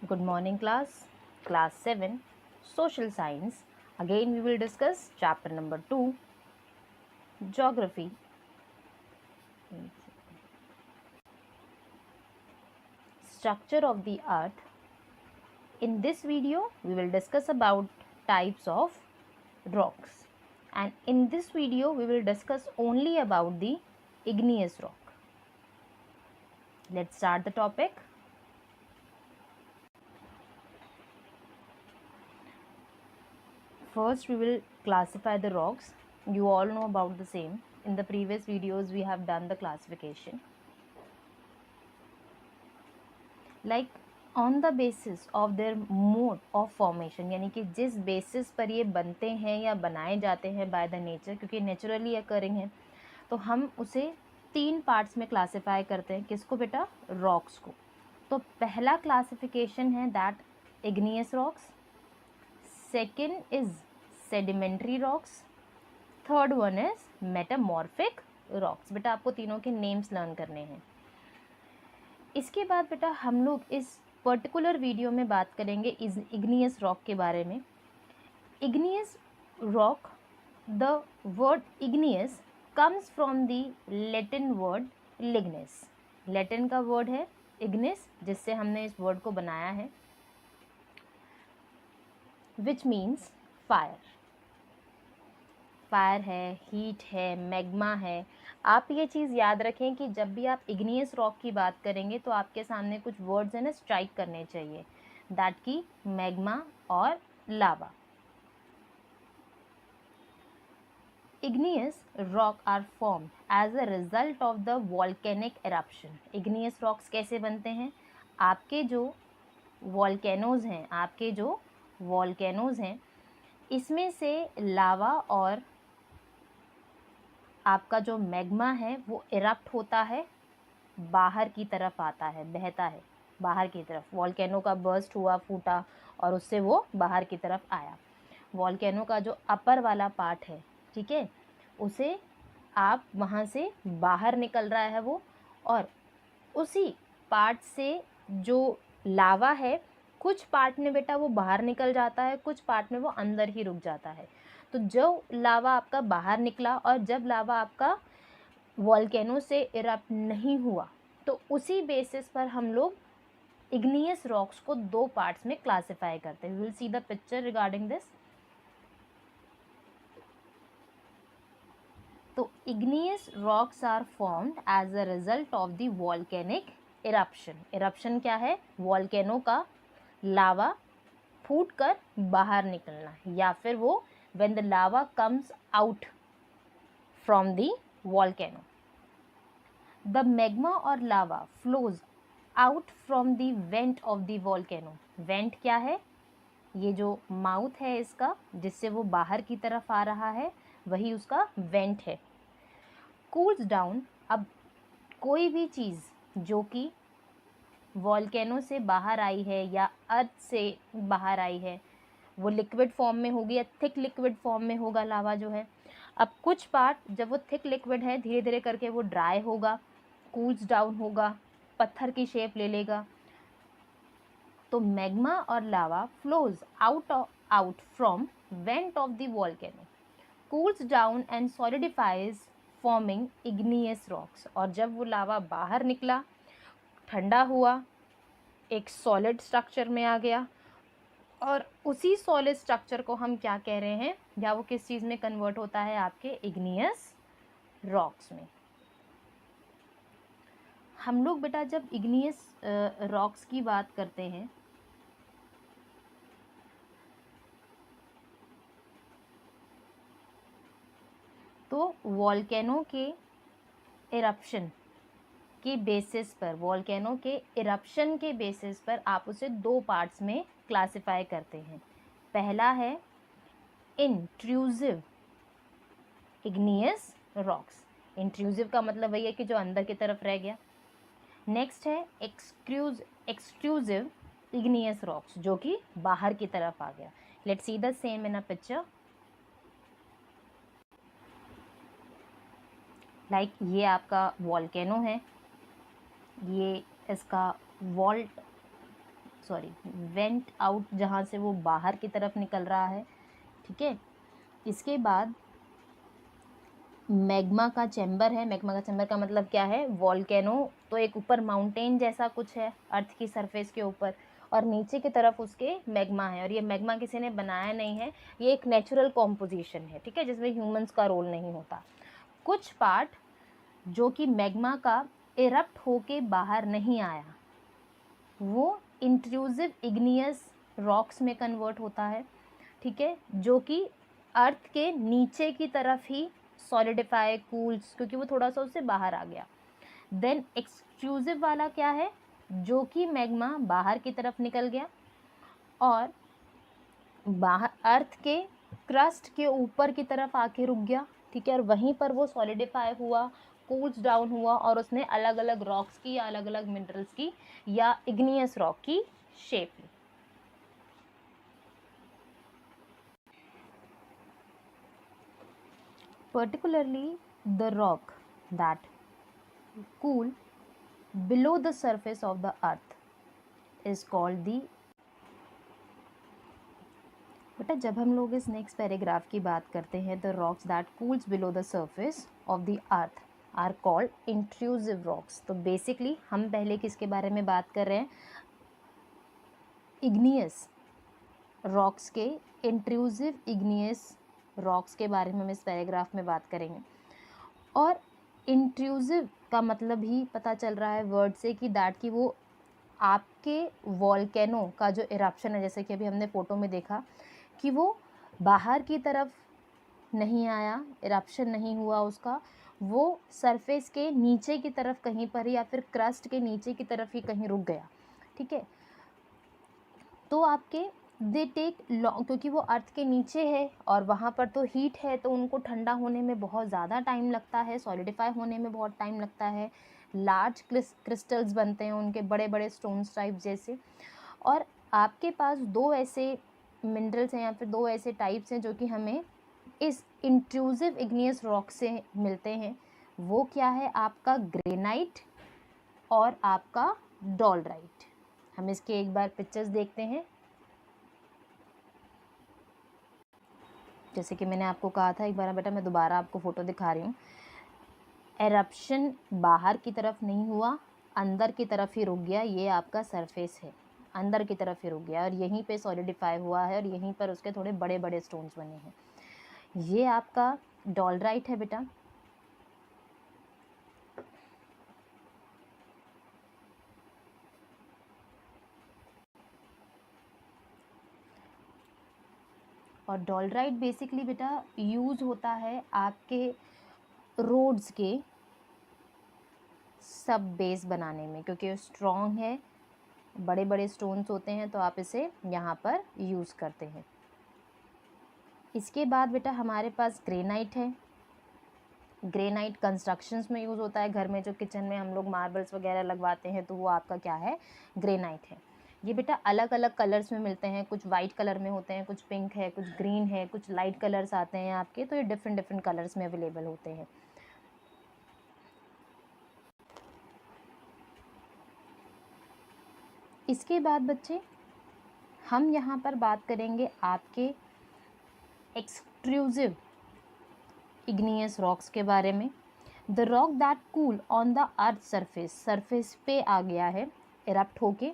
Good morning class 7, Social Science. Again we will discuss chapter number 2, Geography. Structure of the Earth. In this video we will discuss about types of rocks, and in this video we will discuss only about the igneous rock. Let's start the topic. First we will classify the rocks. You all know about the same. In the previous videos we have done the classification. Like on the basis of their mode of formation, यानी कि जिस basis पर ये बनते हैं या बनाए जाते हैं बाय द नेचर, क्योंकि नेचुरली अकरिंग है, तो हम उसे 3 पार्ट्स में क्लासिफाई करते हैं. किसको बेटा? रॉक्स को. तो पहला क्लासिफिकेशन है that igneous rocks, second is sedimentary rocks, third one is metamorphic rocks. बेटा आपको तीनों के नेम्स लर्न करने हैं. इसके बाद बेटा हम लोग इस पर्टिकुलर वीडियो में बात करेंगे इस इग्नियस रॉक के बारे में. Igneous rock, the word igneous comes from the Latin word ignis. Latin का वर्ड है इग्निस, जिससे हमने इस वर्ड को बनाया है, विच मीन्स फायर. फायर है, हीट है, मैग्मा है. आप ये चीज़ याद रखें कि जब भी आप इग्नियस रॉक की बात करेंगे तो आपके सामने कुछ वर्ड्स हैं ना स्ट्राइक करने चाहिए, दैट की मैग्मा और lava. Igneous rock are form as a result of the volcanic eruption. Igneous rocks कैसे बनते हैं? आपके जो वॉल्केनोज हैं इसमें से लावा और आपका जो मैग्मा है वो इरप्ट होता है, बाहर की तरफ आता है, बहता है बाहर की तरफ. वॉल्केनो का बर्स्ट हुआ, फूटा और उससे वो बाहर की तरफ आया. वॉल्केनो का जो अपर वाला पार्ट है, ठीक है, उसे आप वहाँ से बाहर निकल रहा है वो, और उसी पार्ट से जो लावा है कुछ पार्ट में बेटा वो बाहर निकल जाता है, कुछ पार्ट में वो अंदर ही रुक जाता है. तो जो लावा आपका बाहर निकला और जब लावा आपका वॉल्केनो से इरप्ट नहीं हुआ, तो उसी बेसिस पर हम लोग इग्नियस रॉक्स को 2 पार्ट्स में क्लासिफाई करते हैं. We will see the picture regarding this. तो igneous rocks are formed as a result of the volcanic eruption. Eruption क्या है? वॉल्केनो का लावा फूट कर बाहर निकलना, या फिर वो when the lava comes out from the volcano. The magma or lava flows out from the vent of the volcano. Vent क्या है? ये जो माउथ है इसका, जिससे वो बाहर की तरफ आ रहा है, वही उसका वेंट है. Cools down. अब कोई भी चीज़ जो कि वॉल्केनो से बाहर आई है या अर्थ से बाहर आई है, वो लिक्विड फॉर्म में होगी या थिक लिक्विड फॉर्म में होगा लावा जो है. अब कुछ पार्ट जब वो थिक लिक्विड है धीरे धीरे करके वो ड्राई होगा, कूल्स डाउन होगा, पत्थर की शेप ले लेगा. तो मैग्मा और लावा flows out from went of the volcano, cools down and solidifies forming igneous rocks. और जब वो लावा बाहर निकला, ठंडा हुआ, एक सॉलिड स्ट्रक्चर में आ गया, और उसी सॉलिड स्ट्रक्चर को हम क्या कह रहे हैं, या वो किस चीज़ में कन्वर्ट होता है? आपके इग्नियस रॉक्स में. हम लोग बेटा जब इग्नियस रॉक्स की बात करते हैं तो वॉल्केनो के इरप्शन के बेसिस पर, वॉल्केनो के इरप्शन के बेसिस पर आप उसे 2 पार्ट्स में क्लासिफाई करते हैं. पहला है इंट्रूसिव इग्नियस रॉक्स. इंट्रूसिव का मतलब वही है कि जो अंदर की तरफ रह गया. नेक्स्ट है एक्सक्लूसिव इग्नियस रॉक्स, जो कि बाहर की तरफ आ गया. Let's see the same in a picture. Like ये आपका वॉल्केनो है, ये इसका वॉल्ट सॉरी वेंट आउट, जहाँ से वो बाहर की तरफ निकल रहा है, ठीक है। इसके बाद मैग्मा का चैम्बर है। मैग्मा का चैम्बर का मतलब क्या है, वॉल्केनो तो एक ऊपर माउंटेन जैसा कुछ है अर्थ की सरफेस के ऊपर, और नीचे की तरफ उसके मैग्मा है, और ये मैग्मा किसी ने बनाया नहीं है, ये एक नेचुरल कॉम्पोजिशन है, ठीक है, जिसमें ह्यूमंस का रोल नहीं होता। कुछ पार्ट जो कि मैग्मा का इरप्ट होके बाहर नहीं आया, वो इंट्रूसिव इग्नियस रॉक्स में कन्वर्ट होता है, ठीक है, जो कि अर्थ के नीचे की तरफ ही सॉलिडिफाई कूल्स, क्योंकि वो थोड़ा सा उससे बाहर आ गया। देन एक्सट्रूसिव वाला क्या है, जो कि मैग्मा बाहर की तरफ निकल गया और बाहर अर्थ के क्रस्ट के ऊपर की तरफ आके रुक गया, ठीक है, और वहीं पर वो सॉलिडिफाई हुआ, कूल्स डाउन हुआ, और उसने अलग अलग रॉक्स की या अलग अलग मिनरल्स की या इग्नियस रॉक की शेप ली। Particularly the rock that cool below the surface of the earth is called the, बेटा जब हम लोग इस नेक्स्ट पैराग्राफ की बात करते हैं, the rocks that cools below the surface of the earth are called intrusive rocks. तो बेसिकली हम पहले किसके बारे में बात कर रहे हैं, इग्नियस रॉक्स के, इंट्रूसिव इग्नियस रॉक्स के बारे में हम इस पैराग्राफ में बात करेंगे। और इंट्रूसिव का मतलब ही पता चल रहा है वर्ड से कि दैट की वो आपके वॉल्केनो का जो इरप्शन है, जैसे कि अभी हमने फ़ोटो में देखा कि वो बाहर की तरफ नहीं आया, इरप्शन नहीं हुआ उसका, वो सरफेस के नीचे की तरफ कहीं पर या फिर क्रस्ट के नीचे की तरफ ही कहीं रुक गया, ठीक है। तो आपके दे टेक लॉन्ग, क्योंकि वो अर्थ के नीचे है और वहाँ पर तो हीट है, तो उनको ठंडा होने में बहुत ज़्यादा टाइम लगता है, सॉलिडिफाई होने में बहुत टाइम लगता है, लार्ज क्रिस्टल्स बनते हैं उनके, बड़े बड़े स्टोन्स टाइप जैसे। और आपके पास दो ऐसे मिनरल्स हैं या फिर दो ऐसे टाइप्स हैं जो कि हमें इस इंट्रूसिव इग्नियस रॉक से मिलते हैं। वो क्या है, आपका ग्रेनाइट और आपका डॉलराइट। हम इसके एक बार पिक्चर्स देखते हैं। जैसे कि मैंने आपको कहा था एक बार, बेटा मैं दोबारा आपको फ़ोटो दिखा रही हूँ। एरप्शन बाहर की तरफ नहीं हुआ, अंदर की तरफ ही रुक गया, ये आपका सरफेस है, अंदर की तरफ ही रुक गया और यहीं पे सॉलिडिफाई हुआ है और यहीं पर उसके थोड़े बड़े बड़े स्टोन्स बने हैं। ये आपका डॉलराइट है बेटा। और डॉलराइट बेसिकली बेटा यूज़ होता है आपके रोड्स के सब बेस बनाने में, क्योंकि स्ट्रॉन्ग है, बड़े बड़े स्टोन्स होते हैं, तो आप इसे यहाँ पर यूज़ करते हैं। इसके बाद बेटा हमारे पास ग्रेनाइट है। ग्रेनाइट कंस्ट्रक्शंस में यूज़ होता है, घर में जो किचन में हम लोग मार्बल्स वगैरह लगवाते हैं तो वो आपका क्या है, ग्रेनाइट है। ये बेटा अलग अलग कलर्स में मिलते हैं, कुछ वाइट कलर में होते हैं, कुछ पिंक है, कुछ ग्रीन है, कुछ लाइट कलर्स आते हैं आपके, तो ये डिफरेंट डिफरेंट कलर्स में अवेलेबल होते हैं। इसके बाद बच्चे हम यहाँ पर बात करेंगे आपके एक्सट्रूसिव इग्नियस रॉक्स के बारे में। The rock that cool on the earth surface, surface पे आ गया है इरप्ट होके,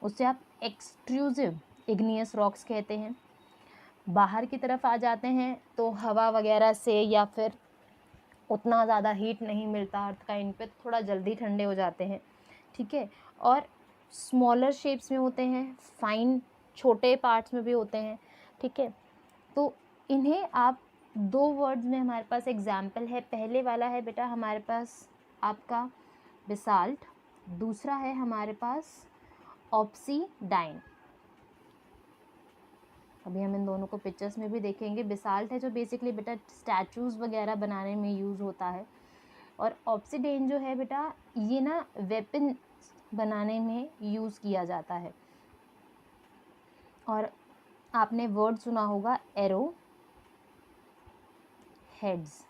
उसे आप एक्सट्रूसिव इग्नियस रॉक्स कहते हैं। बाहर की तरफ आ जाते हैं तो हवा वगैरह से या फिर उतना ज़्यादा हीट नहीं मिलता अर्थ का, इन पे थोड़ा जल्दी ठंडे हो जाते हैं, ठीक है। और स्मॉलर शेप्स में होते हैं, फाइन छोटे पार्ट्स में भी होते हैं, ठीक है। तो इन्हें आप दो वर्ड्स में हमारे पास एग्जाम्पल है। पहले वाला है बेटा हमारे पास आपका बेसाल्ट, दूसरा है हमारे पास ऑब्सीडाइन। अभी हम इन दोनों को पिक्चर्स में भी देखेंगे। बेसाल्ट है जो बेसिकली बेटा स्टैचूज़ वगैरह बनाने में यूज़ होता है, और ऑब्सीडाइन जो है बेटा ये ना वेपन बनाने में यूज़ किया जाता है। और आपने वर्ड सुना होगा एरो हेड्स,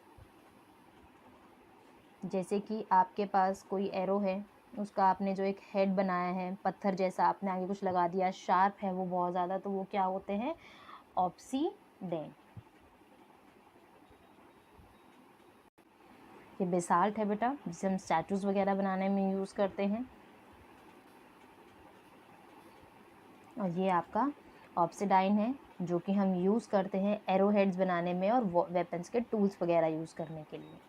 जैसे कि आपके पास कोई एरो है, उसका आपने जो एक हेड बनाया है पत्थर जैसा, आपने आगे कुछ लगा दिया, शार्प है वो बहुत ज़्यादा, तो वो क्या होते हैं? ऑब्सीडेन। ये बेसाल्ट है बेटा, जिसे हम स्टैचूज वगैरह बनाने में यूज़ करते हैं। और ये आपका ऑब्सिडाइन है, जो कि हम यूज़ करते हैं एरो हेड्स बनाने में और वेपन्स के टूल्स वगैरह यूज़ करने के लिए।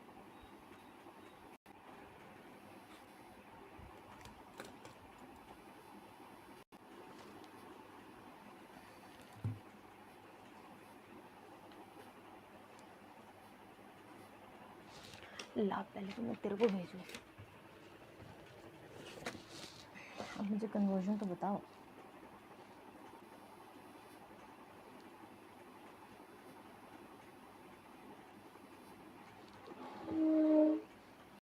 ला पहले तो मैं तेरे को भेजूँ, अब मुझे कन्वर्जन तो बताओ।